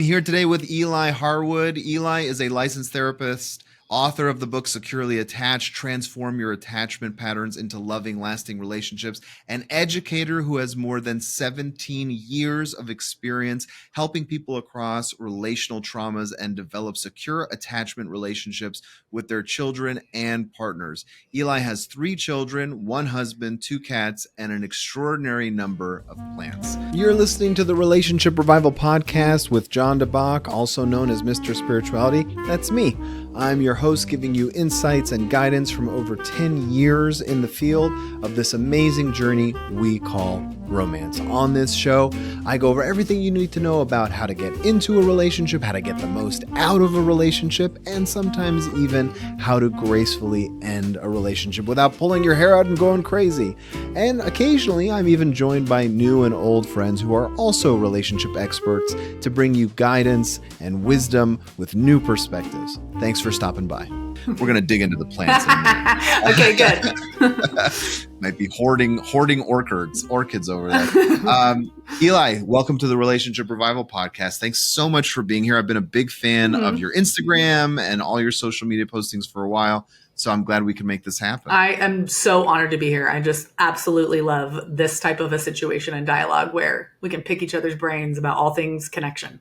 Here today with Eli Harwood. Eli is a licensed therapist, author of the book Securely Attached, Transform Your Attachment Patterns into Loving, Lasting Relationships, an educator who has more than 17 years of experience helping people across relational traumas and develop secure attachment relationships with their children and partners. Eli has 3 children, 1 husband, 2 cats, and an extraordinary number of plants. You're listening to the Relationship Revival Podcast with John DeBach, also known as Mr. Spirituality. That's me. I'm your host, giving you insights and guidance from over 10 years in the field of this amazing journey we call romance. On this show, I go over everything you need to know about how to get into a relationship, how to get the most out of a relationship, and sometimes even how to gracefully end a relationship without pulling your hair out and going crazy. And occasionally, I'm even joined by new and old friends who are also relationship experts to bring you guidance and wisdom with new perspectives. Thanks for stopping by. We're going to dig into the plants in a minute. Okay, good. Might be hoarding orchids over there. Eli, welcome to the Relationship Revival Podcast. Thanks so much for being here. I've been a big fan of your Instagram and all your social media postings for a while, so I'm glad we can make this happen. I am so honored to be here. I just absolutely love this type of a situation and dialogue where we can pick each other's brains about all things connection.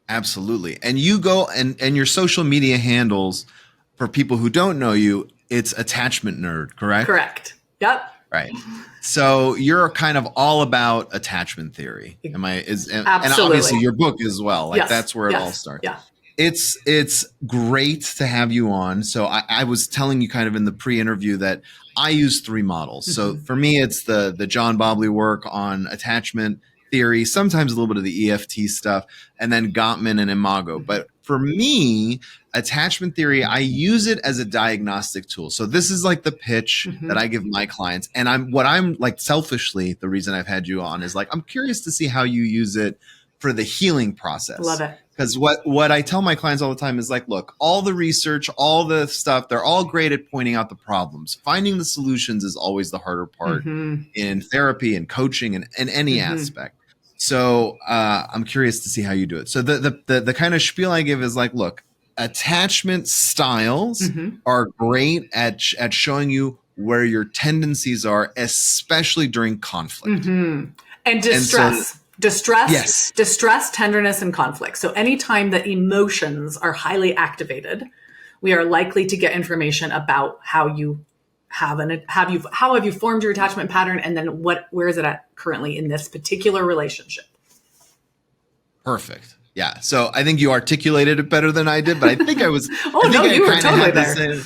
Absolutely. And you go and your social media handles, for people who don't know you, it's Attachment Nerd, correct? Correct. Yep. Right. So you're kind of all about attachment theory. Absolutely. And obviously your book as well. Like, yes. That's where it all starts. Yeah. It's great to have you on. So I was telling you kind of in the pre-interview that I use 3 models. So for me, it's the John Bobley work on attachment theory, sometimes a little bit of the EFT stuff, and then Gottman and Imago. But for me, attachment theory, I use it as a diagnostic tool. So this is like the pitch that I give my clients. And I'm like, selfishly, the reason I've had you on is like, I'm curious to see how you use it for the healing process. Love it. Because what I tell my clients all the time is like, look, all the research, all the stuff, they're all great at pointing out the problems. Finding the solutions is always the harder part in therapy and coaching and any aspect. So I'm curious to see how you do it. So the kind of spiel I give is like, look, attachment styles are great at showing you where your tendencies are, especially during conflict. And distress. And so, distress, tenderness, and conflict. So anytime that emotions are highly activated, we are likely to get information about how you how have you formed your attachment pattern, and then where is it at currently in this particular relationship? Perfect. Yeah. So I think you articulated it better than I did, but I think I was. You were totally there.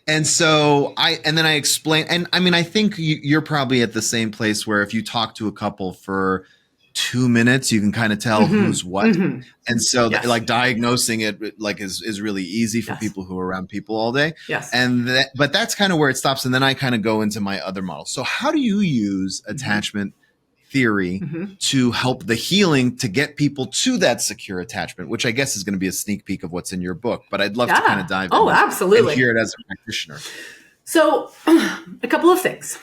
And so I explain, and I mean, I think you're probably at the same place where if you talk to a couple for 2 minutes, you can kind of tell who's what. And so like diagnosing it like is really easy for people who are around people all day. Yes. But that's kind of where it stops. And then I kind of go into my other model. So how do you use attachment theory to help the healing to get people to that secure attachment, which I guess is going to be a sneak peek of what's in your book, but I'd love to kind of dive in absolutely. And hear it as a practitioner. So a couple of things.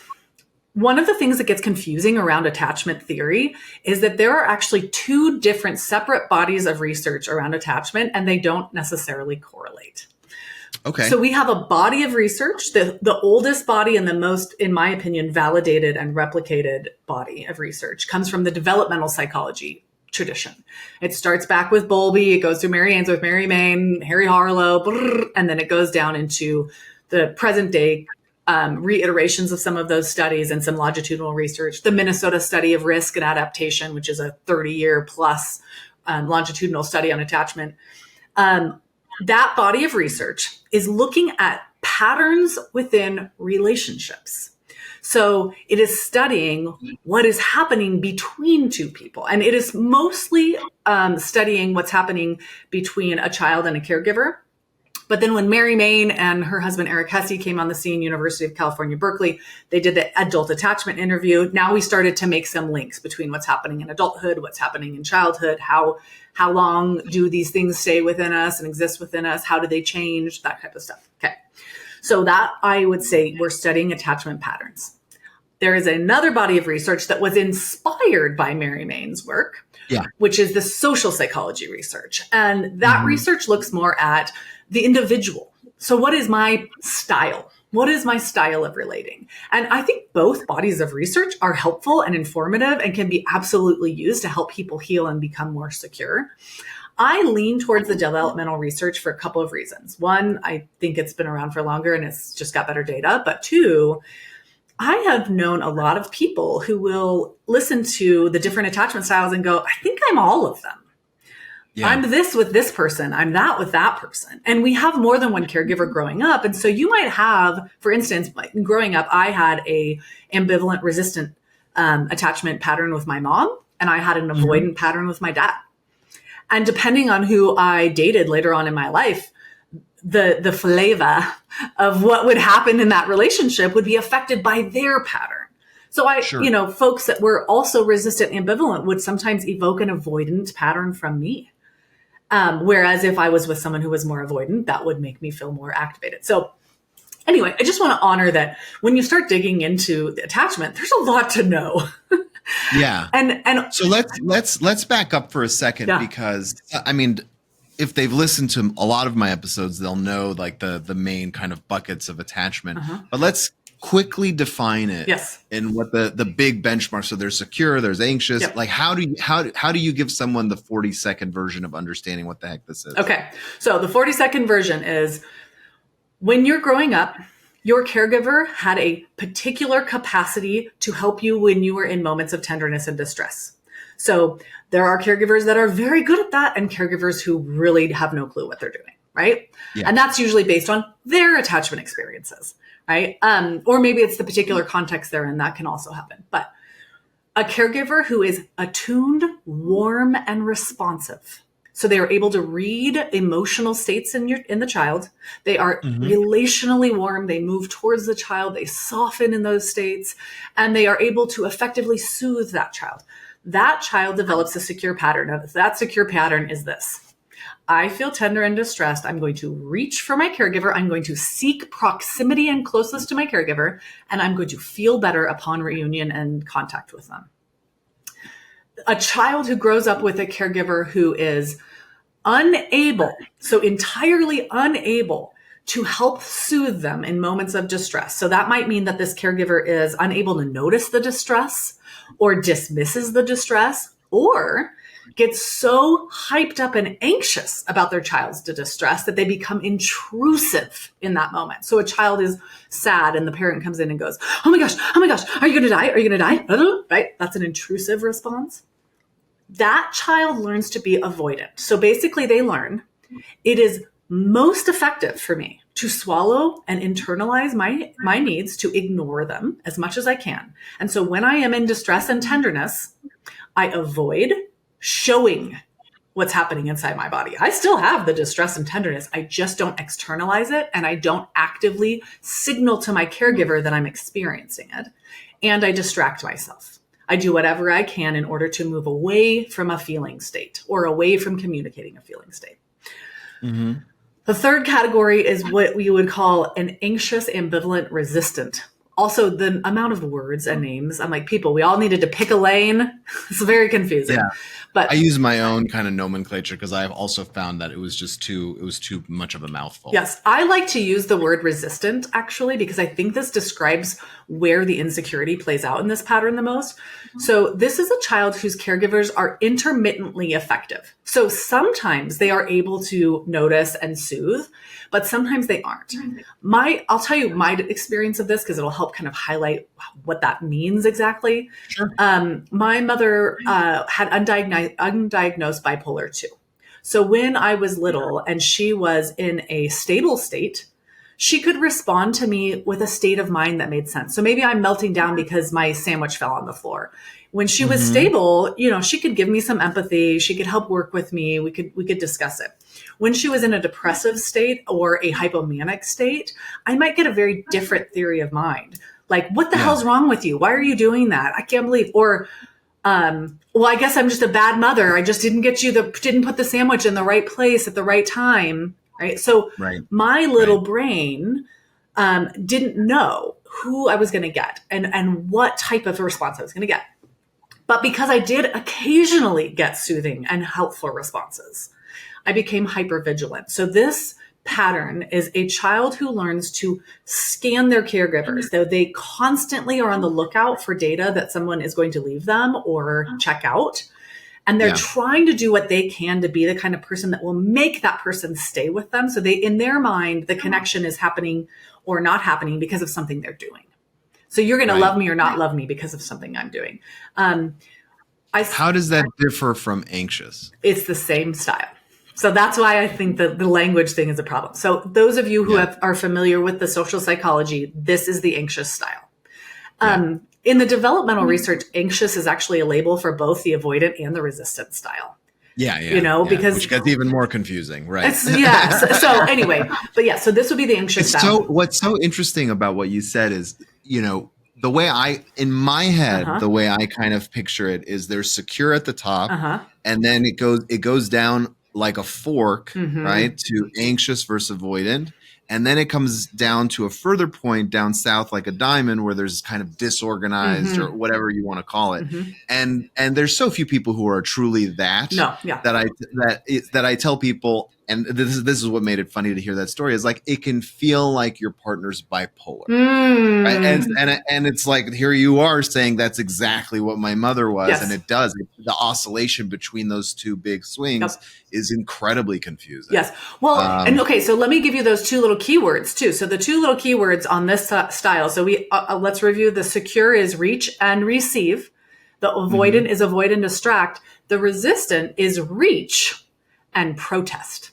One of the things that gets confusing around attachment theory is that there are actually 2 different separate bodies of research around attachment, and they don't necessarily correlate. Okay. So we have a body of research, the oldest body and the most, in my opinion, validated and replicated body of research comes from the developmental psychology tradition. It starts back with Bowlby, it goes through Mary Ainsworth, Mary Main, Harry Harlow, and then it goes down into the present day reiterations of some of those studies and some longitudinal research. The Minnesota study of risk and adaptation, which is a 30-year plus longitudinal study on attachment. That body of research is looking at patterns within relationships. So it is studying what is happening between 2 people. And it is mostly studying what's happening between a child and a caregiver. But then when Mary Main and her husband, Eric Hesse, came on the scene, University of California, Berkeley, they did the adult attachment interview. Now we started to make some links between what's happening in adulthood, what's happening in childhood, how long do these things stay within us and exist within us? How do they change? That type of stuff. Okay. So that, I would say, we're studying attachment patterns. There is another body of research that was inspired by Mary Main's work, Yeah. which is the social psychology research. And that research looks more at the individual. So what is my style? What is my style of relating? And I think both bodies of research are helpful and informative and can be absolutely used to help people heal and become more secure. I lean towards the developmental research for a couple of reasons. One, I think it's been around for longer and it's just got better data. But two, I have known a lot of people who will listen to the different attachment styles and go, I think I'm all of them. Yeah. I'm this with this person. I'm that with that person. And we have more than one caregiver growing up. And so you might have, for instance, growing up, I had a ambivalent resistant attachment pattern with my mom, and I had an avoidant pattern with my dad. And depending on who I dated later on in my life, the flavor of what would happen in that relationship would be affected by their pattern. So folks that were also resistant ambivalent would sometimes evoke an avoidant pattern from me. Whereas if I was with someone who was more avoidant, that would make me feel more activated. So anyway, I just want to honor that when you start digging into the attachment, there's a lot to know. Yeah. And so let's back up for a second, because I mean, if they've listened to a lot of my episodes, they'll know like the main kind of buckets of attachment, but let's quickly define it in what the big benchmarks. So there's secure, there's anxious. Like how do you give someone the 40-second version of understanding what the heck this is? Okay. So the 40-second version is when you're growing up, your caregiver had a particular capacity to help you when you were in moments of tenderness and distress. So there are caregivers that are very good at that and caregivers who really have no clue what they're doing, right? Yeah. And that's usually based on their attachment experiences, right? Or maybe it's the particular context they're in. That can also happen. But a caregiver who is attuned, warm, and responsive. So they are able to read emotional states in the child. They are relationally warm. They move towards the child. They soften in those states, and they are able to effectively soothe that child. That child develops a secure pattern. Now, that secure pattern is this. I feel tender and distressed. I'm going to reach for my caregiver. I'm going to seek proximity and closeness to my caregiver, and I'm going to feel better upon reunion and contact with them. A child who grows up with a caregiver who is entirely unable to help soothe them in moments of distress. So that might mean that this caregiver is unable to notice the distress or dismisses the distress or gets so hyped up and anxious about their child's distress that they become intrusive in that moment. So a child is sad and the parent comes in and goes, oh my gosh, are you going to die? Are you going to die? Right? That's an intrusive response. That child learns to be avoidant. So basically they learn it is most effective for me to swallow and internalize my needs, to ignore them as much as I can. And so when I am in distress and tenderness, I avoid showing what's happening inside my body. I still have the distress and tenderness. I just don't externalize it, and I don't actively signal to my caregiver that I'm experiencing it. And I distract myself. I do whatever I can in order to move away from a feeling state or away from communicating a feeling state. The third category is what we would call an anxious, ambivalent, resistant. Also, the amount of words and names, I'm like, people, we all needed to pick a lane. It's very confusing. Yeah. But I use my own kind of nomenclature because I've also found that it was too much of a mouthful. Yes. I like to use the word resistant actually, because I think this describes where the insecurity plays out in this pattern the most. So this is a child whose caregivers are intermittently effective. So sometimes they are able to notice and soothe, but sometimes they aren't. I'll tell you my experience of this because it'll help kind of highlight what that means exactly. Sure. My mother had undiagnosed bipolar 2. So when I was little and she was in a stable state, she could respond to me with a state of mind that made sense. So maybe I'm melting down because my sandwich fell on the floor. When she was stable, she could give me some empathy. She could help work with me. We could discuss it. When she was in a depressive state or a hypomanic state, I might get a very different theory of mind. Like, what the hell's wrong with you? Why are you doing that? I can't believe. Or, well, I guess I'm just a bad mother. I just didn't put the sandwich in the right place at the right time. Right. So my little brain didn't know who I was going to get and what type of response I was going to get. But because I did occasionally get soothing and helpful responses, I became hypervigilant. So this pattern is a child who learns to scan their caregivers. So they constantly are on the lookout for data that someone is going to leave them or check out. And they're trying to do what they can to be the kind of person that will make that person stay with them. So they, in their mind, the connection is happening or not happening because of something they're doing. So you're going to love me or not love me because of something I'm doing. How does that differ from anxious? It's the same style. So that's why I think that the language thing is a problem. So those of you who are familiar with the social psychology, this is the anxious style. In the developmental research, anxious is actually a label for both the avoidant and the resistant style. Because which gets even more confusing, right? So anyway, but so this would be the anxious style. So what's so interesting about what you said is, the way in my head, the way I kind of picture it is there's secure at the top, and then it goes down like a fork, right, to anxious versus avoidant. And then it comes down to a further point down south, like a diamond, where there's kind of disorganized or whatever you want to call it. And there's so few people who are truly that. That I tell people, and this is what made it funny to hear that story, is like it can feel like your partner's bipolar, right? And it's like here you are saying that's exactly what my mother was, and it does. The oscillation between those two big swings is incredibly confusing. Yes. Well, and okay, so let me give you those two little keywords too. So the two little keywords on this style. So we let's review. The secure is reach and receive. The avoidant is avoid and distract. The resistant is reach and protest.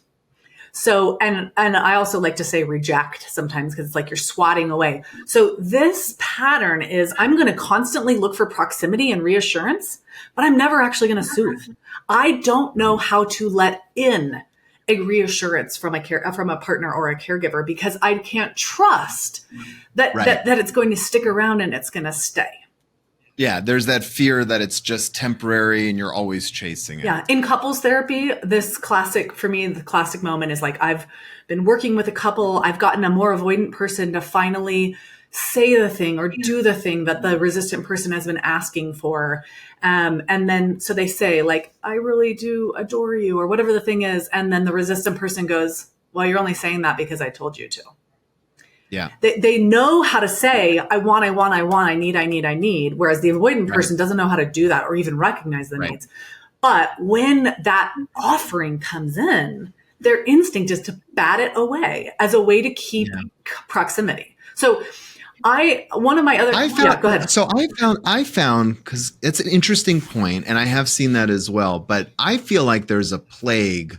So, and I also like to say reject sometimes because it's like you're swatting away. So this pattern is I'm going to constantly look for proximity and reassurance, but I'm never actually going to soothe. I don't know how to let in a reassurance from a partner or a caregiver because I can't trust that it's going to stick around and it's going to stay. Yeah, there's that fear that it's just temporary and you're always chasing it. Yeah. In couples therapy, the classic moment is like I've been working with a couple. I've gotten a more avoidant person to finally say the thing or do the thing that the resistant person has been asking for. And then so they say like, I really do adore you or whatever the thing is. And then the resistant person goes, well, you're only saying that because I told you to. Yeah. They know how to say, I want, I need. Whereas the avoidant person doesn't know how to do that or even recognize the needs. But when that offering comes in, their instinct is to bat it away as a way to keep proximity. So go ahead. So I found, because it's an interesting point, and I have seen that as well, but I feel like there's a plague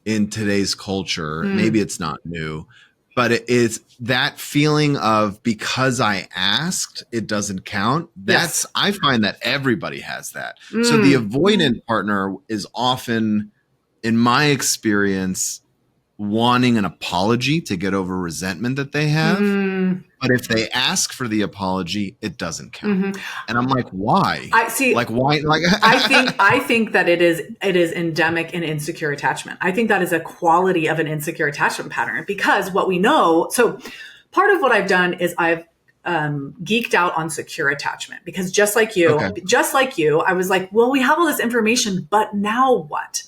in today's culture. Maybe it's not new, but it's that feeling of because I asked, it doesn't count. I find that everybody has that. So the avoidant partner is often, in my experience, wanting an apology to get over resentment that they have. But if they ask for the apology, it doesn't count. And I'm like, why? I see. Like, why? Like, I think that it is endemic in insecure attachment. I think that is a quality of an insecure attachment pattern because what we know. So part of what I've done is I've geeked out on secure attachment because just like you, I was like, well, we have all this information, but now what?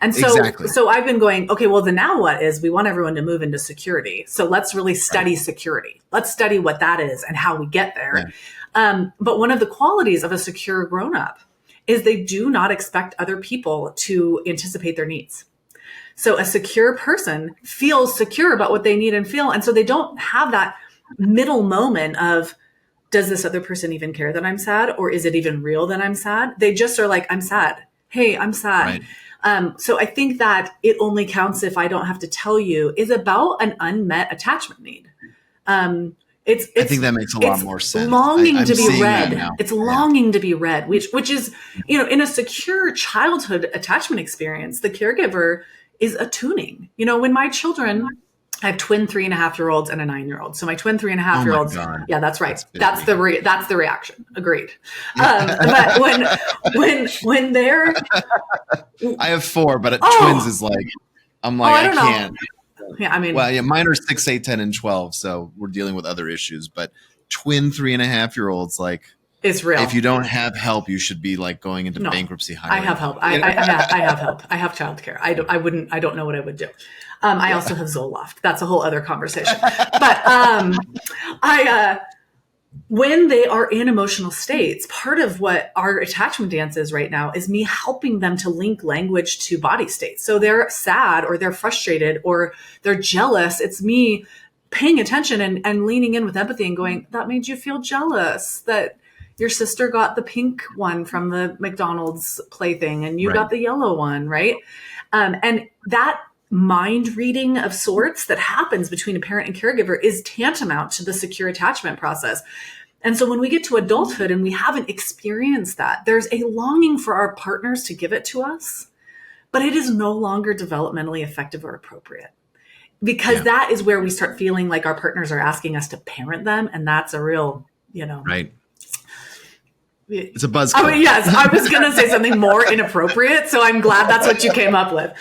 And so I've been going, okay, well, the now what is we want everyone to move into security. So let's really study security. Let's study what that is and how we get there. But one of the qualities of a secure grown-up is they do not expect other people to anticipate their needs. So a secure person feels secure about what they need and feel. And so they don't have that middle moment of, does this other person even care that I'm sad? Or is it even real that I'm sad? They just are like, I'm sad. Hey, I'm sad. Right. So I think that it only counts if I don't have to tell you is about an unmet attachment need. I think that makes a lot more sense. Longing to be read. It's longing to be read, which is, in a secure childhood attachment experience, the caregiver is attuning. When my children, I have twin 3.5-year-olds and a 9-year-old. So my twin 3.5-year-olds, yeah, that's right. That's the reaction. Agreed. But when they're, I have 4, but twins is like, I'm like, I can't. Yeah, I mean, mine are 6, 8, 10, and 12. So we're dealing with other issues, but twin 3.5-year-olds, like, It's real. If you don't have help, you should be like going into bankruptcy highway. I have help. I have help. I have childcare. I don't know what I would do. I also have Zoloft. That's a whole other conversation. But when they are in emotional states, part of what our attachment dance is right now is me helping them to link language to body states. So they're sad or they're frustrated or they're jealous. It's me paying attention and leaning in with empathy and going, that made you feel jealous that your sister got the pink one from the McDonald's plaything and you got the yellow one, right? And that mind reading of sorts that happens between a parent and caregiver is tantamount to the secure attachment process. And so when we get to adulthood and we haven't experienced that, there's a longing for our partners to give it to us, but it is no longer developmentally effective or appropriate. Because that is where we start feeling like our partners are asking us to parent them. And that's a real, Right. It's a buzzkill. Oh, yes. I was going to say something more inappropriate. So I'm glad that's what you came up with.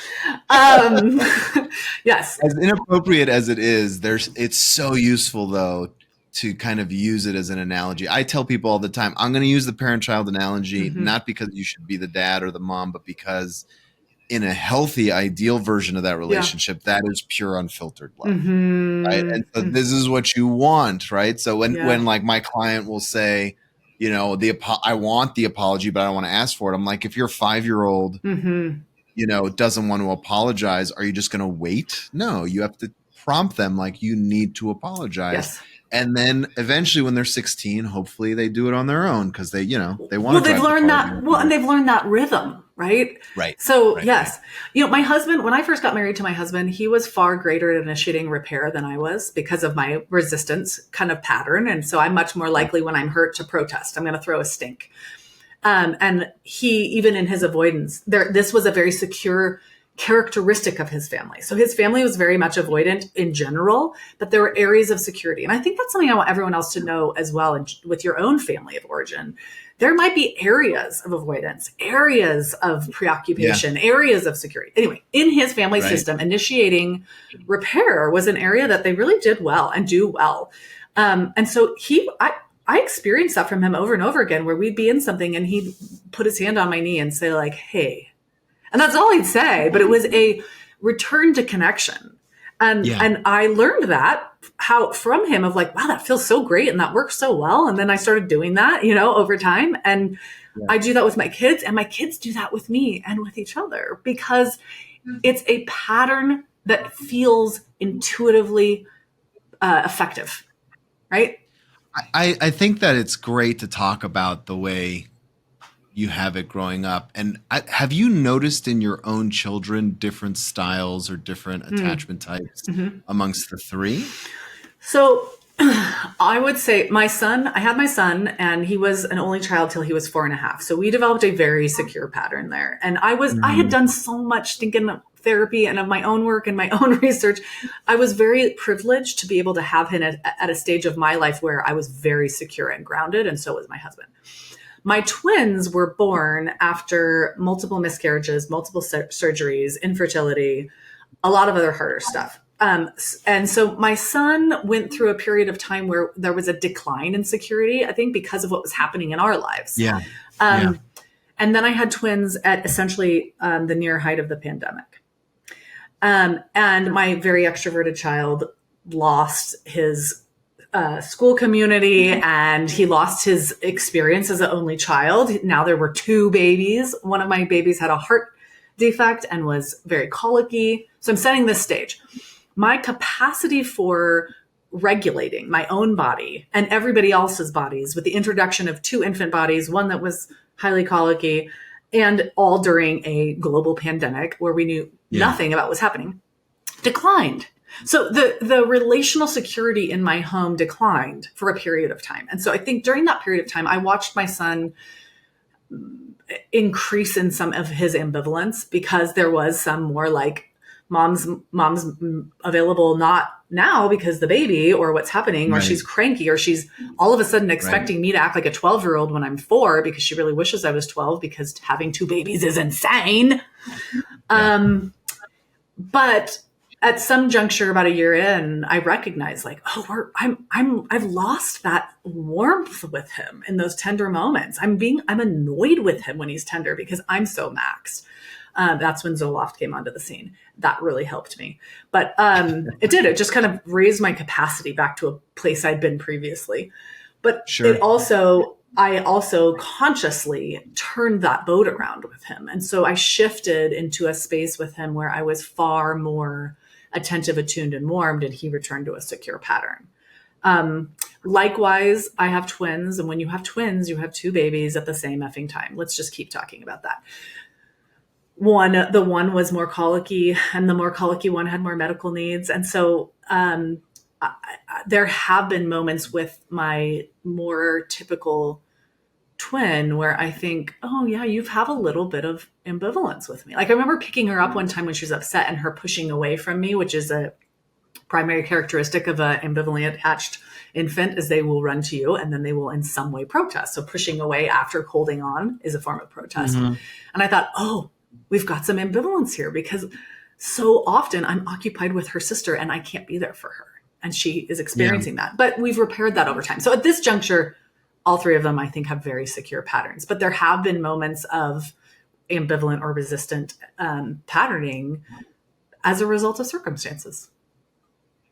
Yes. As inappropriate as it is, it's so useful, though, to kind of use it as an analogy. I tell people all the time, I'm going to use the parent-child analogy, not because you should be the dad or the mom, but because in a healthy, ideal version of that relationship, that is pure, unfiltered love, right? And so this is what you want, right? So when like my client will say, I want the apology, but I don't want to ask for it. I'm like, if your 5-year-old, doesn't want to apologize, are you just going to wait? No, you have to prompt them like you need to apologize. Yes. And then eventually when they're 16, hopefully they do it on their own because they want to. Well, they've learned that. Well, and they've learned that rhythm, right? Right. So yes, my husband, when I first got married to my husband, he was far greater at initiating repair than I was because of my resistance kind of pattern. And so I'm much more likely when I'm hurt to protest. I'm going to throw a stink. And he, even in his avoidance, this was a very secure characteristic of his family. So his family was very much avoidant in general, but there were areas of security. And I think that's something I want everyone else to know as well. And with your own family of origin, there might be areas of avoidance, areas of preoccupation, areas of security. Anyway, in his family system, initiating repair was an area that they really did well and do well. And so I experienced that from him over and over again, where we'd be in something and he'd put his hand on my knee and say like, hey, and that's all he'd say, but it was a return to connection. And I learned that from him of like, wow, that feels so great. And that works so well. And then I started doing that, over time. And I do that with my kids and my kids do that with me and with each other because it's a pattern that feels intuitively effective. Right. I think that it's great to talk about the way you have it growing up. And have you noticed in your own children different styles or different attachment types amongst the three? So I would say I had my son and he was an only child till he was 4.5. So we developed a very secure pattern there. And I had done so much thinking of therapy and of my own work and my own research. I was very privileged to be able to have him at a stage of my life where I was very secure and grounded. And so was my husband. My twins were born after multiple miscarriages, multiple surgeries, infertility, a lot of other harder stuff. And so my son went through a period of time where there was a decline in security, I think, because of what was happening in our lives. And then I had twins at essentially the near height of the pandemic. And my very extroverted child lost his school community and he lost his experience as an only child. Now there were 2 babies. One of my babies had a heart defect and was very colicky. So I'm setting this stage. My capacity for regulating my own body and everybody else's bodies with the introduction of 2 infant bodies, one that was highly colicky, and all during a global pandemic where we knew nothing about what was happening, declined. So the relational security in my home declined for a period of time. And so I think during that period of time, I watched my son increase in some of his ambivalence because there was some more like mom's available not now because the baby or what's happening or she's cranky or she's all of a sudden expecting me to act like a 12-year-old when I'm 4 because she really wishes I was 12 because having 2 babies is insane. But at some juncture about a year in, I recognized like, oh, I've lost that warmth with him in those tender moments. I'm annoyed with him when he's tender because I'm so maxed. That's when Zoloft came onto the scene. That really helped me. But it just kind of raised my capacity back to a place I'd been previously. But Sure. I also consciously turned that boat around with him. And so I shifted into a space with him where I was far more attentive, attuned, and warmed, and he returned to a secure pattern. Likewise, I have twins. And when you have twins, you have two babies at the same effing time. Let's just keep talking about that. The one was more colicky, and the more colicky one had more medical needs. And so there have been moments with my more typical twin where I think, oh yeah, you have a little bit of ambivalence with me. Like I remember picking her up one time when she was upset and her pushing away from me, which is a primary characteristic of an ambivalently attached infant, is they will run to you and then they will in some way protest. So pushing away after holding on is a form of protest. Mm-hmm. And I thought, oh, we've got some ambivalence here because so often I'm occupied with her sister and I can't be there for her. And she is experiencing that. But we've repaired that over time. So at this juncture, all three of them, I think, have very secure patterns. But there have been moments of ambivalent or resistant patterning as a result of circumstances.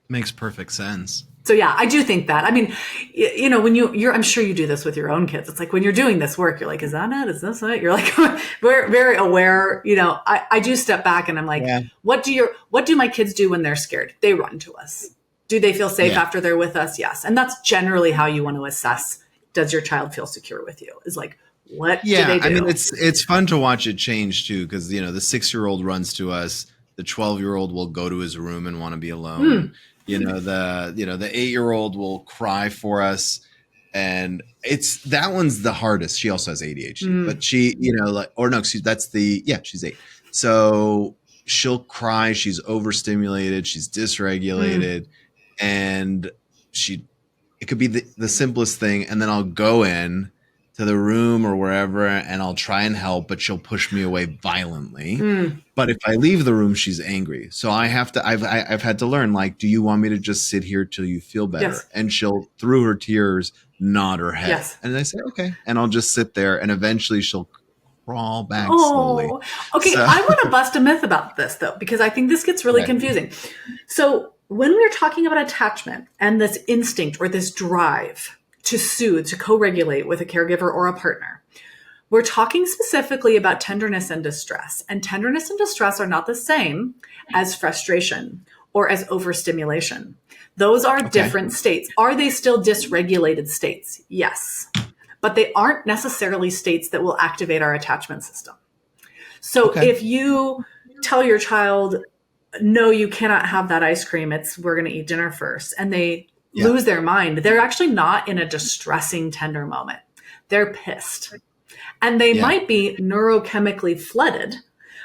Makes perfect sense. So yeah, I do think that. I mean, you know, when you're, I'm sure you do this with your own kids. It's like when you're doing this work, you're like, is that it? Is this it? You're like very, very aware. You know, I do step back and I'm like, what do my kids do when they're scared? They run to us. Do they feel safe after they're with us? Yes. And that's generally how you want to assess, does your child feel secure with you? Is like, what do they do? I mean, it's fun to watch it change too. Cause you know, the 6-year-old runs to us, the 12-year-old will go to his room and want to be alone. You know, the 8-year-old will cry for us. And that one's the hardest. She also has ADHD, but she, you know, she's 8. So she'll cry. She's overstimulated. She's dysregulated. And it could be the simplest thing. And then I'll go in to the room or wherever and I'll try and help, but she'll push me away violently. But if I leave the room, she's angry. So I've had to learn, like, do you want me to just sit here till you feel better? Yes. And she'll, through her tears, nod her head. Yes. And I say, okay. And I'll just sit there and eventually she'll crawl back slowly. Okay. So. I want to bust a myth about this though, because I think this gets really confusing. So when we're talking about attachment and this instinct or this drive to soothe, to co-regulate with a caregiver or a partner, we're talking specifically about tenderness and distress. And tenderness and distress are not the same as frustration or as overstimulation. Those are different states. Are they still dysregulated states? Yes. But they aren't necessarily states that will activate our attachment system. So if you tell your child, no, you cannot have that ice cream, we're going to eat dinner first, and they lose their mind, they're actually not in a distressing, tender moment. They're pissed. And they might be neurochemically flooded,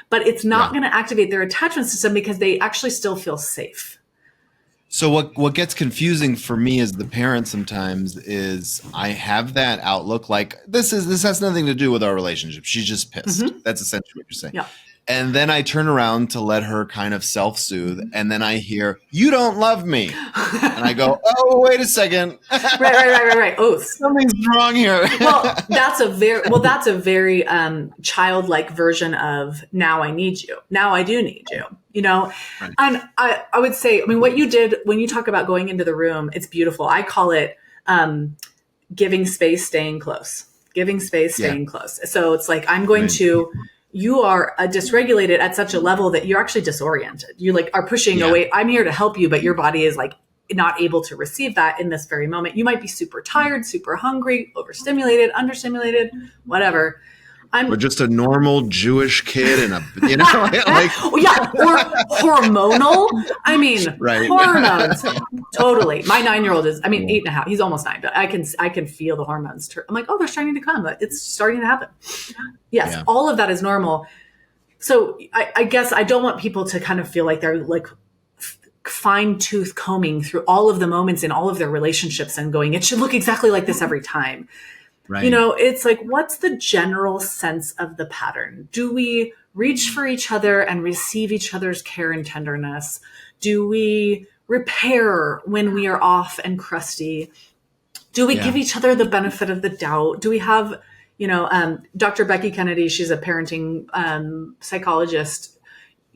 but it's not going to activate their attachment system because they actually still feel safe. So what gets confusing for me as the parent sometimes is I have that outlook like this has nothing to do with our relationship. She's just pissed. That's essentially what you're saying. Yeah. And then I turn around to let her kind of self-soothe. And then I hear, you don't love me. And I go, oh, wait a second. Right. Oh, something's wrong here. Well, that's a very childlike version of now I need you. Now I do need you, you know? Right. And I would say, I mean, what you did when you talk about going into the room, it's beautiful. I call it giving space, staying close. Giving space, staying close. So it's like, I'm going to... You are dysregulated at such a level that you're actually disoriented. You like are pushing away. I'm here to help you, but your body is like not able to receive that in this very moment. You might be super tired, super hungry, overstimulated, understimulated, whatever. Or just a normal Jewish kid and or hormonal. I mean, hormones. Totally. My 9-year-old is, 8.5. He's almost 9, but I can feel the hormones. I'm like, oh, they're starting to come. It's starting to happen. Yes, all of that is normal. So I guess I don't want people to kind of feel like they're like fine tooth combing through all of the moments in all of their relationships and going, it should look exactly like this every time. Right. You know, it's like, what's the general sense of the pattern? Do we reach for each other and receive each other's care and tenderness? Do we repair when we are off and crusty? Do we give each other the benefit of the doubt? Do we have, Dr. Becky Kennedy, she's a parenting psychologist,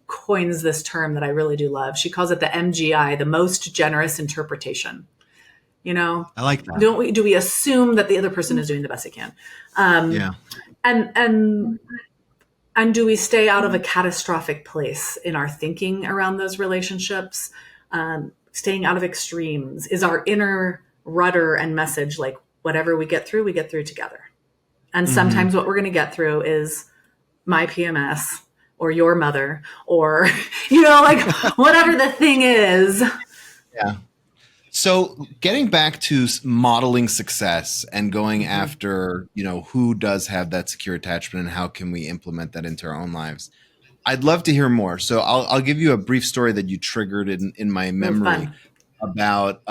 coins this term that I really do love. She calls it the MGI, the most generous interpretation. I like that. Do we assume that the other person is doing the best they can? And do we stay out of a catastrophic place in our thinking around those relationships? Staying out of extremes. Is our inner rudder and message like, whatever we get through together? And sometimes what we're going to get through is my PMS or your mother or, whatever the thing is. Yeah. So getting back to modeling success and going after, who does have that secure attachment and how can we implement that into our own lives? I'd love to hear more. So I'll give you a brief story that you triggered in my memory about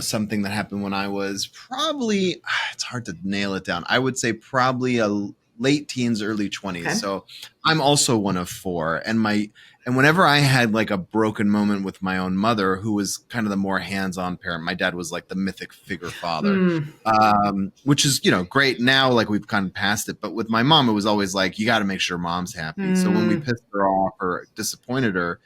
something that happened when I was probably, it's hard to nail it down. I would say probably a late teens, early 20s. Okay. So I'm also one of four. And whenever I had like a broken moment with my own mother, who was kind of the more hands-on parent, my dad was like the mythic figure father, which is, great now, like we've kind of passed it. But with my mom, it was always like, you got to make sure mom's happy. So when we pissed her off or disappointed her,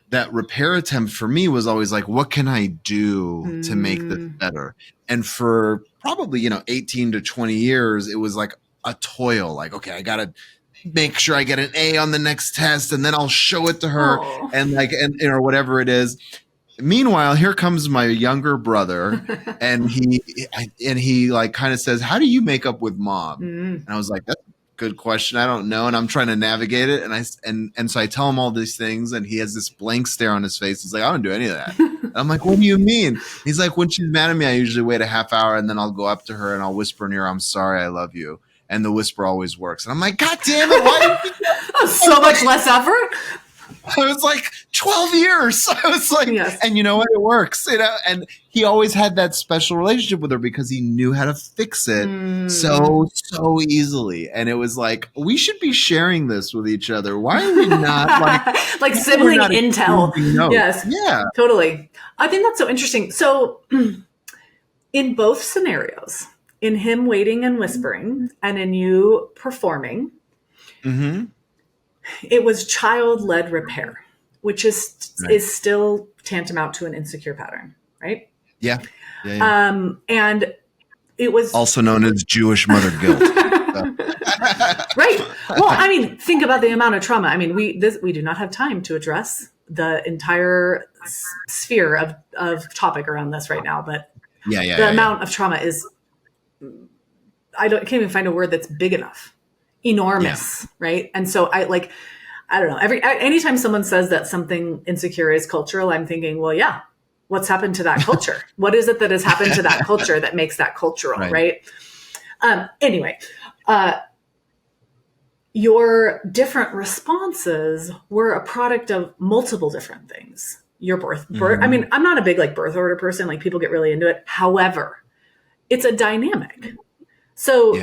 that repair attempt for me was always like, what can I do to make this better? And for probably, 18 to 20 years, it was like a toil. Like, okay, I got to make sure I get an A on the next test and then I'll show it to her and whatever it is. Meanwhile, here comes my younger brother and he like kind of says, how do you make up with mom? And I was like, that's a good question. I don't know. And I'm trying to navigate it. And so I tell him all these things and he has this blank stare on his face. He's like, I don't do any of that. And I'm like, what do you mean? He's like, when she's mad at me, I usually wait a half hour and then I'll go up to her and I'll whisper in her ear, I'm sorry, I love you. And the whisper always works. And I'm like, God damn it. Why did you so much less effort? I was like 12 years. I was like, yes. And you know what? It works. And he always had that special relationship with her because he knew how to fix it so easily. And it was like, we should be sharing this with each other. Why are we not like sibling intel? Yes. Yeah. Totally. I think that's so interesting. So in both scenarios, in him waiting and whispering and in you performing, it was child-led repair, which is still tantamount to an insecure pattern, right? Yeah. And it was also known as Jewish mother guilt. Right. Well, I mean, think about the amount of trauma. I mean, we do not have time to address the entire sphere of topic around this right now, but the amount of trauma is, I can't even find a word that's big enough. Enormous, right? And so I don't know. Anytime someone says that something insecure is cultural, I'm thinking, well, yeah, what's happened to that culture? What is it that has happened to that culture that makes that cultural, right? Anyway, your different responses were a product of multiple different things. Your birth. I mean, I'm not a big birth order person. Like people get really into it. However, it's a dynamic. So,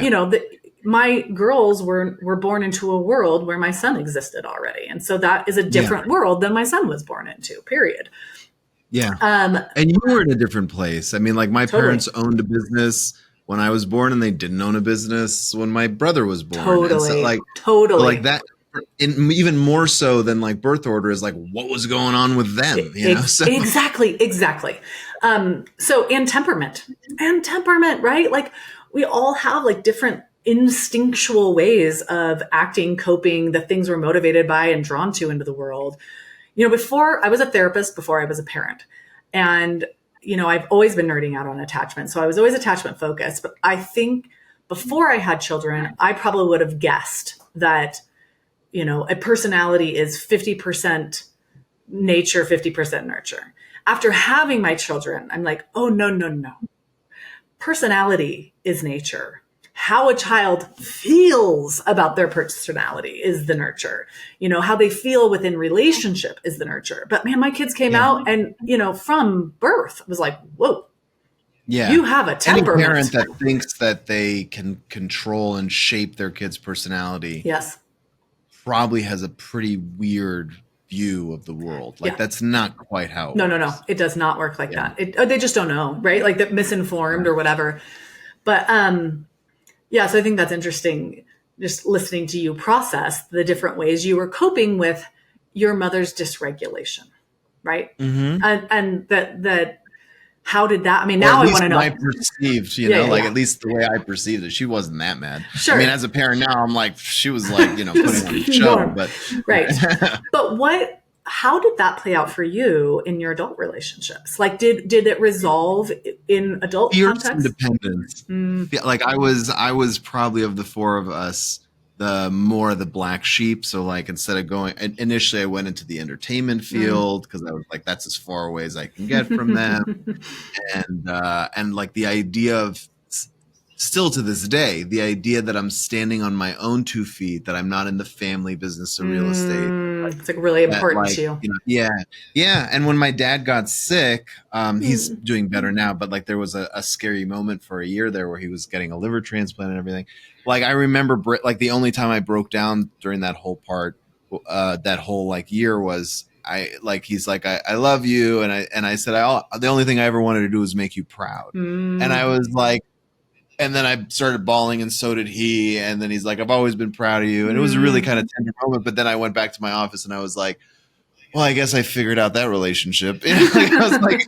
my girls were born into a world where my son existed already. And so that is a different world than my son was born into, period. Yeah. And you were in a different place. I mean, like my parents owned a business when I was born and they didn't own a business when my brother was born. Totally. So, like that, even more so than like birth order is like, what was going on with them? Exactly. And temperament, right? Like we all have like different instinctual ways of acting, coping, the things we're motivated by and drawn to into the world. Before I was a therapist, before I was a parent, and, I've always been nerding out on attachment. So I was always attachment focused, but I think before I had children, I probably would have guessed that, a personality is 50% nature, 50% nurture. After having my children, I'm like, oh, no. Personality is nature. How a child feels about their personality is the nurture. How they feel within relationship is the nurture. But man, my kids came out and, from birth, it was like, whoa. Yeah. You have a temperament. Any parent that thinks that they can control and shape their kid's personality. Yes. probably has a pretty weird view of the world. Like that's not quite how it works. No. It does not work like that. They just don't know, right? Like they're misinformed or whatever. But so I think that's interesting, just listening to you process the different ways you were coping with your mother's dysregulation, right? And that how did that, I mean, now I want to know. I perceived, at least the way I perceived it, she wasn't that mad. Sure. I mean, as a parent now, I'm like, she was like, putting on a show, but. Right. But how did that play out for you in your adult relationships? Like, did it resolve in adult context? Independence. Yeah, like I was probably, of the four of us, the black sheep. So like, instead of going, initially I went into the entertainment field because I was like, that's as far away as I can get from them. And like the idea of, still to this day, the idea that I'm standing on my own 2 feet, that I'm not in the family business of real estate. It's like really important to you. Yeah. And when my dad got sick, he's doing better now, but like there was a scary moment for a year there where he was getting a liver transplant and everything. Like I remember like the only time I broke down during that whole part, that whole like year was he's like, I love you. And I said, the only thing I ever wanted to do was make you proud. And I was like, and then I started bawling, and so did he. And then he's like, I've always been proud of you. And it was a really kind of tender moment. But then I went back to my office and I was like, well, I guess I figured out that relationship. I was like,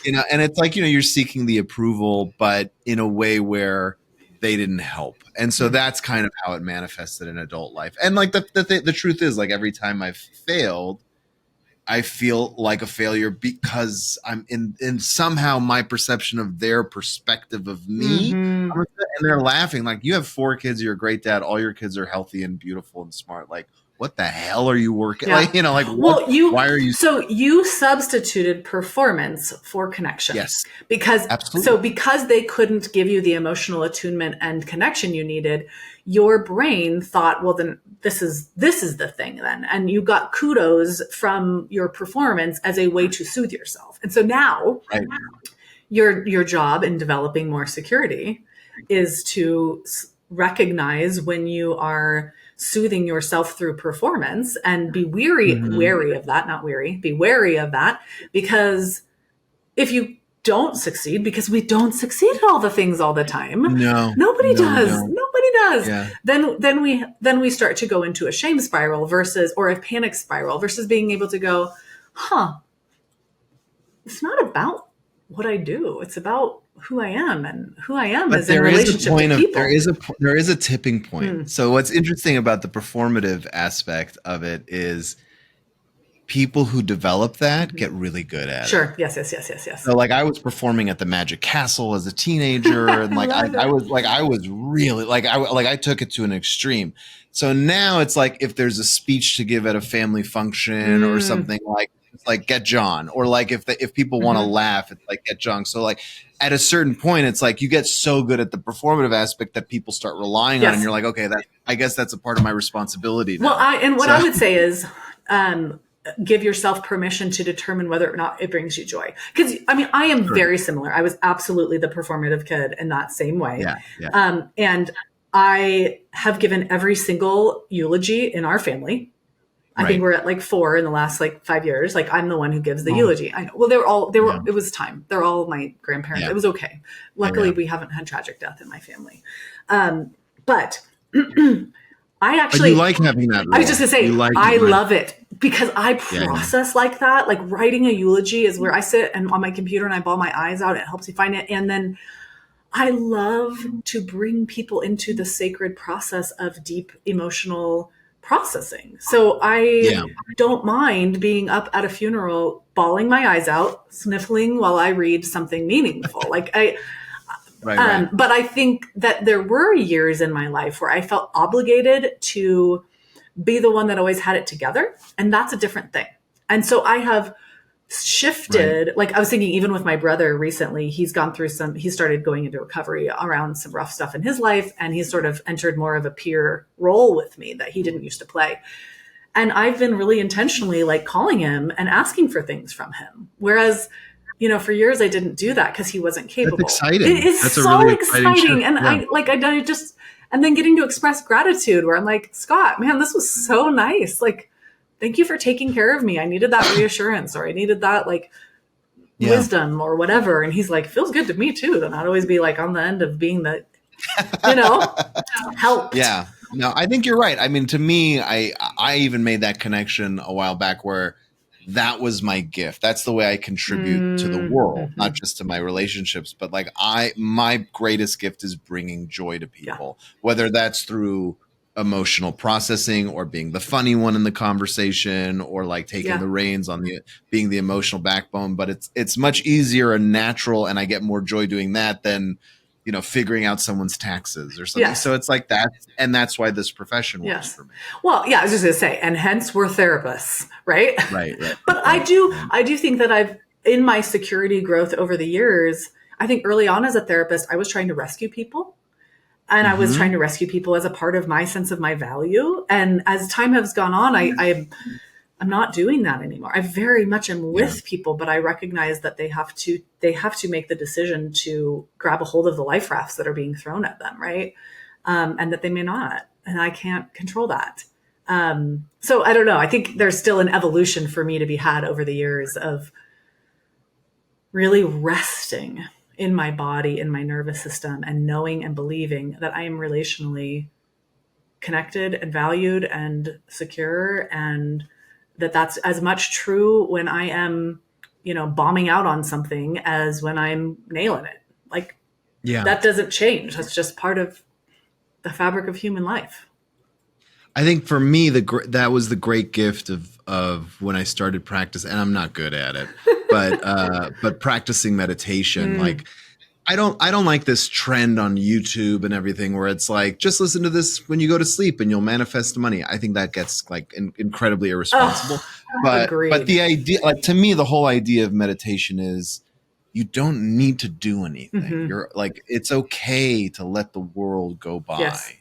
and it's like, you're seeking the approval, but in a way where they didn't help. And so that's kind of how it manifested in adult life. And like the truth is, like every time I've failed, I feel like a failure because I'm in somehow my perception of their perspective of me. And they're laughing like, you have 4 kids, you're a great dad, all your kids are healthy and beautiful and smart. Like, what the hell are you working? Yeah. Like, why are you? So you substituted performance for connection. Yes. Because they couldn't give you the emotional attunement and connection you needed, your brain thought, well, then this is the thing then. And you got kudos from your performance as a way to soothe yourself. And so now your job in developing more security is to recognize when you are soothing yourself through performance and be wary of that, not weary, be wary of that, because if you don't succeed, because we don't succeed at all the things all the time. Nobody does. Yeah. Then we start to go into a shame spiral or a panic spiral versus being able to go, it's not about what I do. It's about who I am, and who I am is in relationship to people. There is a tipping point. So what's interesting about the performative aspect of it is people who develop that get really good at it. Sure. Yes. So like I was performing at the Magic Castle as a teenager, and like I was really I took it to an extreme. So now it's like if there's a speech to give at a family function or something, like get John, or like if people want to laugh, it's like get John. So like at a certain point, it's like you get so good at the performative aspect that people start relying on, and you're like, okay, I guess that's a part of my responsibility now. Well, I would say is give yourself permission to determine whether or not it brings you joy. Because I mean, I am very similar. I was absolutely the performative kid in that same way. Yeah. And I have given every single eulogy in our family. I think we're at like 4 in the last 5 years. Like I'm the one who gives the eulogy. I know. Well, it was time. They're all my grandparents. It was okay. Luckily we haven't had tragic death in my family. But I actually, but you like having that role. I was just gonna say, I love it because I process like that. Like writing a eulogy is where I sit and on my computer and I bawl my eyes out. It helps me find it. And then I love to bring people into the sacred process of deep emotional processing. So I don't mind being up at a funeral, bawling my eyes out, sniffling while I read something meaningful. But I think that there were years in my life where I felt obligated to be the one that always had it together. And that's a different thing. And so I have shifted, like I was thinking, even with my brother recently, he started going into recovery around some rough stuff in his life. And he's sort of entered more of a peer role with me that he didn't used to play. And I've been really intentionally calling him and asking for things from him. Whereas for years I didn't do that because he wasn't capable. That's exciting. It is That's a so really exciting. And yeah. and then getting to express gratitude where I'm like, Scott, man, this was so nice. Like, thank you for taking care of me. I needed that reassurance, or I needed that wisdom or whatever. And he's like, feels good to me too. Then I'd always be like on the end of being the, helped. Yeah. No, I think you're right. I mean, to me, I even made that connection a while back where that was my gift. That's the way I contribute to the world, not just to my relationships, but my greatest gift is bringing joy to people, whether that's through emotional processing or being the funny one in the conversation or taking the reins on being the emotional backbone. But it's much easier and natural. And I get more joy doing that than, figuring out someone's taxes or something. Yes. So it's like that. And that's why this profession works for me. Well, yeah, I was just going to say, and hence we're therapists, right? Right. But I do think that in my security growth over the years, I think early on as a therapist, I was trying to rescue people. And I was trying to rescue people as a part of my sense of my value. And as time has gone on, I'm not doing that anymore. I very much am with people, but I recognize that they have to make the decision to grab a hold of the life rafts that are being thrown at them, right? And that they may not, and I can't control that. So I don't know. I think there's still an evolution for me to be had over the years of really resting in my body, in my nervous system, and knowing and believing that I am relationally connected and valued and secure, and that's as much true when I am, bombing out on something as when I'm nailing it. That doesn't change. That's just part of the fabric of human life. I think for me, that was the great gift of when I started practice, and I'm not good at it, but practicing meditation, I don't like this trend on YouTube and everything where it's like, just listen to this when you go to sleep and you'll manifest money. I think that gets incredibly irresponsible. But the idea, to me, the whole idea of meditation is you don't need to do anything. You're it's okay to let the world go by. Yes.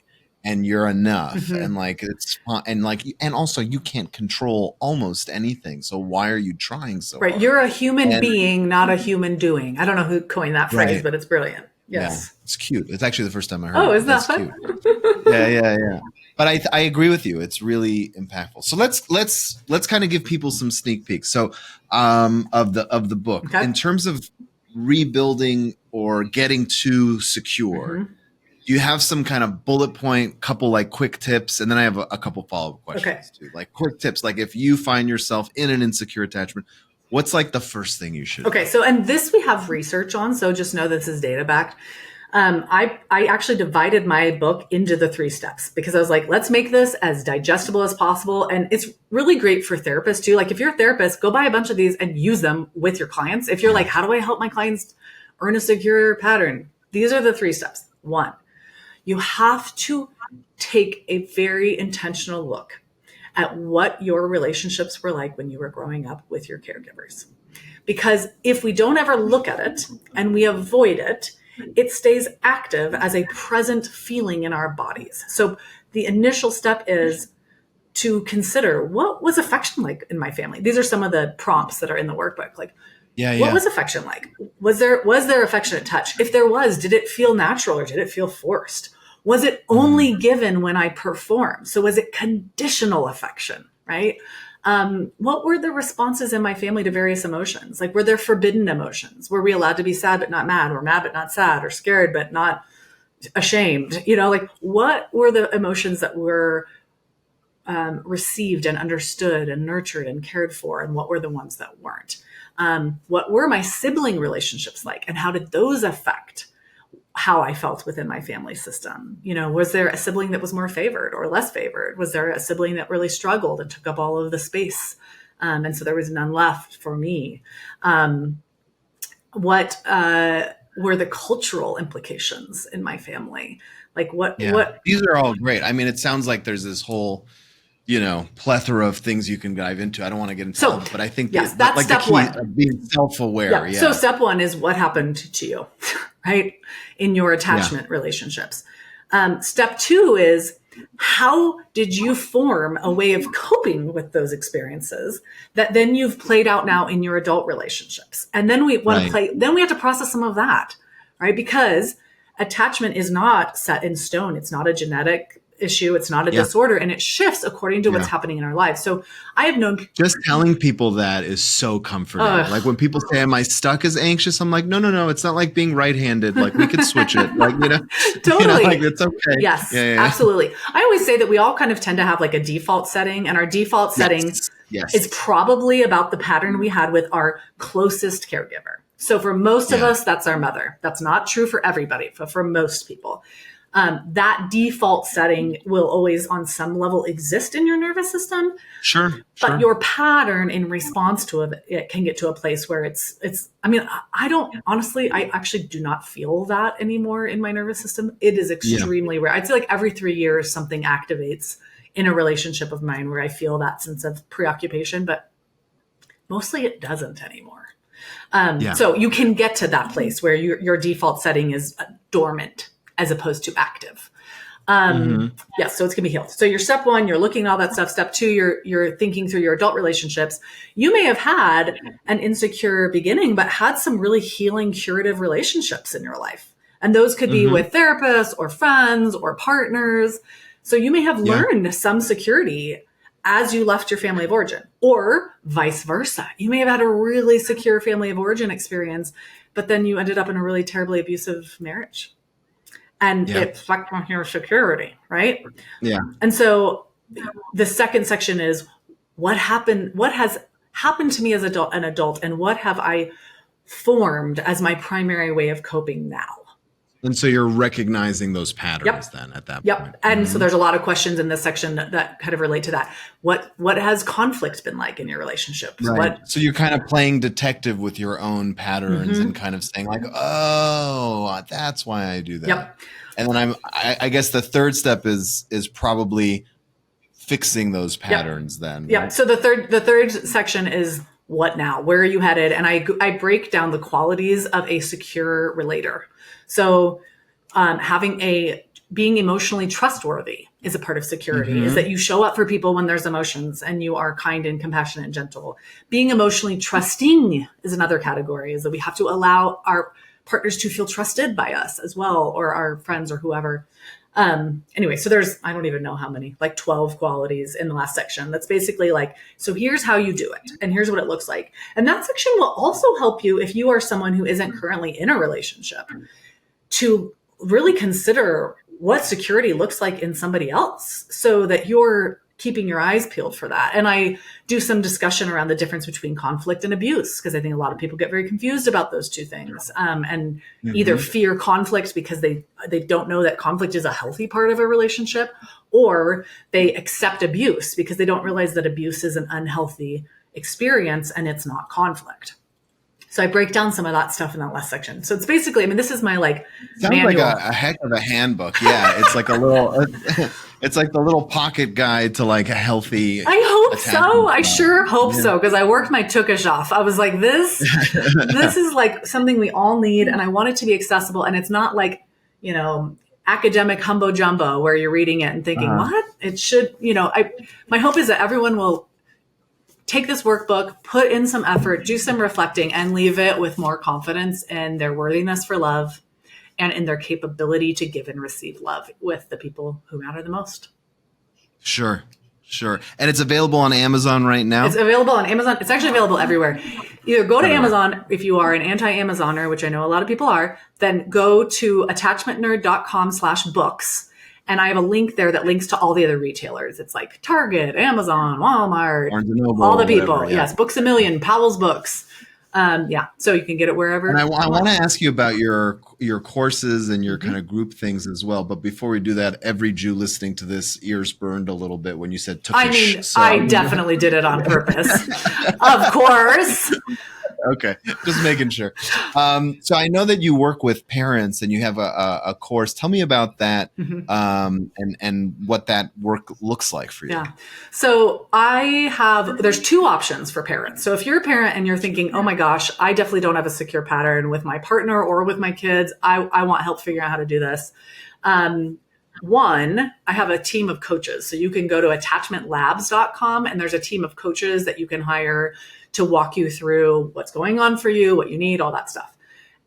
And you're enough. And it's fun. And also you can't control almost anything. So why are you trying so hard? You're a human being, not a human doing. I don't know who coined that phrase, but it's brilliant. Yes. Yeah, it's cute. It's actually the first time I heard it. Isn't that fun? Cute. Yeah. But I agree with you. It's really impactful. So let's kind of give people some sneak peeks. So of the book. Okay. In terms of rebuilding or getting too secure, do you have some kind of bullet point, couple quick tips? And then I have a couple follow-up questions too. Quick tips, if you find yourself in an insecure attachment, what's the first thing you should do? So, and this we have research on, so just know this is data backed. I actually divided my book into the 3 steps because I was like, let's make this as digestible as possible. And it's really great for therapists too. If you're a therapist, go buy a bunch of these and use them with your clients. If you're how do I help my clients earn a secure pattern? These are the 3 steps. 1, you have to take a very intentional look at what your relationships were like when you were growing up with your caregivers. Because if we don't ever look at it and we avoid it, it stays active as a present feeling in our bodies. So the initial step is to consider, what was affection like in my family? These are some of the prompts that are in the workbook. What was affection like? Was there affectionate touch? If there was, did it feel natural or did it feel forced? Was it only given when I performed? So was it conditional affection, right? What were the responses in my family to various emotions? Were there forbidden emotions? Were we allowed to be sad but not mad, or mad but not sad, or scared but not ashamed? What were the emotions that were received and understood and nurtured and cared for, and what were the ones that weren't? What were my sibling relationships like, and how did those affect how I felt within my family system? Was there a sibling that was more favored or less favored? Was there a sibling that really struggled and took up all of the space? And so there was none left for me. What were the cultural implications in my family? What? These are all great. I mean, it sounds like there's this whole, plethora of things you can dive into. I don't want to get into all of it, but I think that's step the key 1. Of being self-aware. Yeah. So step 1 is what happened to you, right? In your attachment relationships. Step 2 is How did you form a way of coping with those experiences that then you've played out now in your adult relationships? And then we want to Right. then we have to process some of that, right? Because attachment is not set in stone. It's not a genetic issue. It's not a Yeah. disorder, and it shifts according to what's Yeah. happening in our lives. So I have known Just telling people that is so comforting. Like when people say, "Am I stuck as anxious?" I'm like, no. It's not like being right-handed. Like we could switch it. Like totally. like it's okay. Yes, Yeah. absolutely. I always say that we all kind of tend to have like a default setting, and our default setting Yes. is probably about the pattern we had with our closest caregiver. So for most of us, that's our mother. That's not true for everybody, but for most people. That default setting will always on some level exist in your nervous system. Sure. But your pattern in response to it can get to a place where I mean, I actually do not feel that anymore in my nervous system. It is extremely rare. I'd say like every 3 years, something activates in a relationship of mine where I feel that sense of preoccupation, but mostly it doesn't anymore. So you can get to that place where your default setting is dormant as opposed to active. Yeah, so it's gonna be healed. So your step one, you're looking at all that stuff. Step two, you're thinking through your adult relationships. You may have had an insecure beginning, but had some really healing, curative relationships in your life. And those could be with therapists or friends or partners. So you may have learned some security as you left your family of origin, or vice versa. You may have had a really secure family of origin experience, but then you ended up in a really terribly abusive marriage. And it fucked on your security, right? Yeah. And so the second section is what has happened to me as an adult, and what have I formed as my primary way of coping now? And so you're recognizing those patterns then at that point. And so there's a lot of questions in this section that kind of relate to that. What has conflict been like in your relationships? Right. So you're kind of playing detective with your own patterns and kind of saying like, oh, that's why I do that. Yep. And then I guess the third step is probably fixing those patterns then. Yeah. Right? So the third section is what now? Where are you headed? And I break down the qualities of a secure relator. So being emotionally trustworthy is a part of security, is that you show up for people when there's emotions and you are kind and compassionate and gentle. Being emotionally trusting is another category, is that we have to allow our partners to feel trusted by us as well, or our friends or whoever. Anyway, so there's, I don't even know how many, like 12 qualities in the last section. That's basically like, so here's how you do it and here's what it looks like. And that section will also help you if you are someone who isn't currently in a relationship to really consider what security looks like in somebody else, so that you're keeping your eyes peeled for that. And I do some discussion around the difference between conflict and abuse, because I think a lot of people get very confused about those two things, and either fear conflict because they don't know that conflict is a healthy part of a relationship, or they accept abuse because they don't realize that abuse is an unhealthy experience and it's not conflict. So I break down some of that stuff in that last section. So it's basically, I mean, this is my like sounds manual. like a heck of a handbook. Yeah, it's like a little, it's like the little pocket guide to like a healthy. I hope so. I sure hope so, because I worked my tookish off. I was like, this is like something we all need, and I want it to be accessible. And it's not like, academic humbo jumbo where you're reading it and thinking, what? It should, my hope is that everyone will take this workbook, put in some effort, do some reflecting, and leave it with more confidence in their worthiness for love and in their capability to give and receive love with the people who matter the most. Sure. And it's available on Amazon right now? It's available on Amazon. It's actually available everywhere. Either go to Amazon if you are an anti-Amazoner, which I know a lot of people are, then go to attachmentnerd.com/books. And I have a link there that links to all the other retailers. It's like Target, Amazon, Walmart, all the people. Whatever, Yes, Books A Million, Powell's Books. So you can get it wherever. And I want to ask you about your courses and your kind of group things as well. But before we do that, every Jew listening to this, ears burned a little bit when you said tukish. I mean, I definitely did it on purpose. Of course. Okay, just making sure. So I know that you work with parents and you have a course. Tell me about that, and what that work looks like for you. Yeah. So there's two options for parents. So if you're a parent and you're thinking, oh my gosh, I definitely don't have a secure pattern with my partner or with my kids, I want help figuring out how to do this. One, I have a team of coaches. So you can go to attachmentlabs.com and there's a team of coaches that you can hire to walk you through what's going on for you, what you need, all that stuff.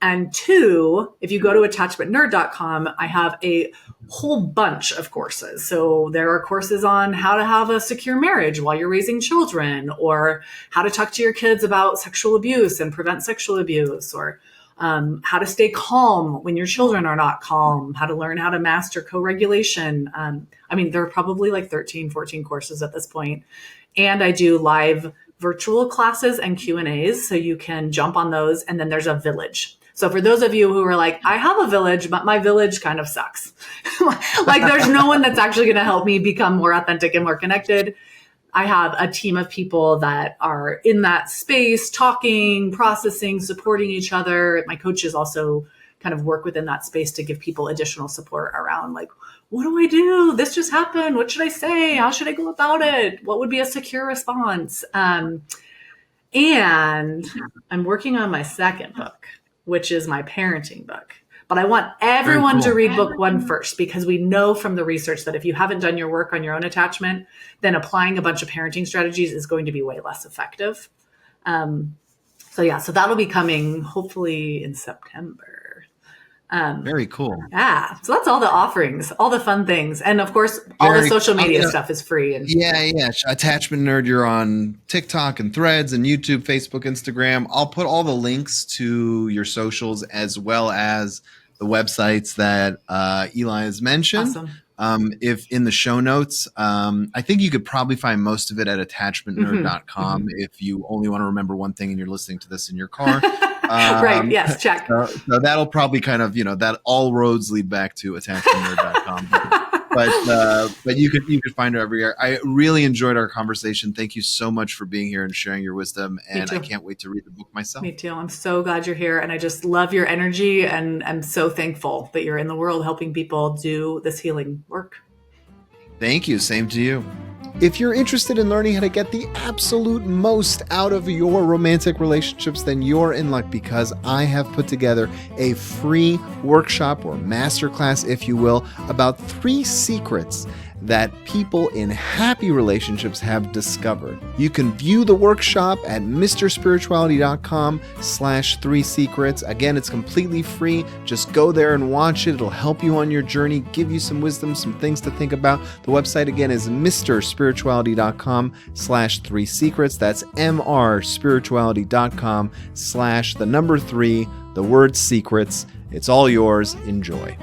And two, if you go to attachmentnerd.com, I have a whole bunch of courses. So there are courses on how to have a secure marriage while you're raising children, or how to talk to your kids about sexual abuse and prevent sexual abuse, or how to stay calm when your children are not calm, how to learn how to master co-regulation. I mean, there are probably like 13, 14 courses at this point. And I do live virtual classes and Q&As, so you can jump on those. And then there's a village. So for those of you who are like, I have a village, but my village kind of sucks. Like there's no one that's actually going to help me become more authentic and more connected. I have a team of people that are in that space, talking, processing, supporting each other. My coaches also kind of work within that space to give people additional support around like, what do I do? This just happened. What should I say? How should I go about it? What would be a secure response? And I'm working on my second book, which is my parenting book. But I want everyone to read book one first, because we know from the research that if you haven't done your work on your own attachment, then applying a bunch of parenting strategies is going to be way less effective. So that'll be coming hopefully in September. Very cool. Yeah. So that's all the offerings, all the fun things. And of course, all the social media stuff is free. And yeah. Attachment Nerd, you're on TikTok and Threads and YouTube, Facebook, Instagram. I'll put all the links to your socials as well as the websites that Eli has mentioned. Awesome. If in the show notes, I think you could probably find most of it at attachmentnerd.com if you only want to remember one thing and you're listening to this in your car. Right. Yes. Check. So that'll probably kind of, that all roads lead back to attachmentnerd.com. But you can find it everywhere. I really enjoyed our conversation. Thank you so much for being here and sharing your wisdom. And I can't wait to read the book myself. Me too. I'm so glad you're here. And I just love your energy. And I'm so thankful that you're in the world helping people do this healing work. Thank you. Same to you. If you're interested in learning how to get the absolute most out of your romantic relationships, then you're in luck, because I have put together a free workshop or masterclass, if you will, about 3 secrets that people in happy relationships have discovered. You can view the workshop at mrspirituality.com/3 secrets. Again, it's completely free. Just go there and watch it. It'll help you on your journey, give you some wisdom, some things to think about. The website again is mrspirituality.com/3 secrets. That's mrspirituality.com/3, the word secrets. It's all yours. Enjoy.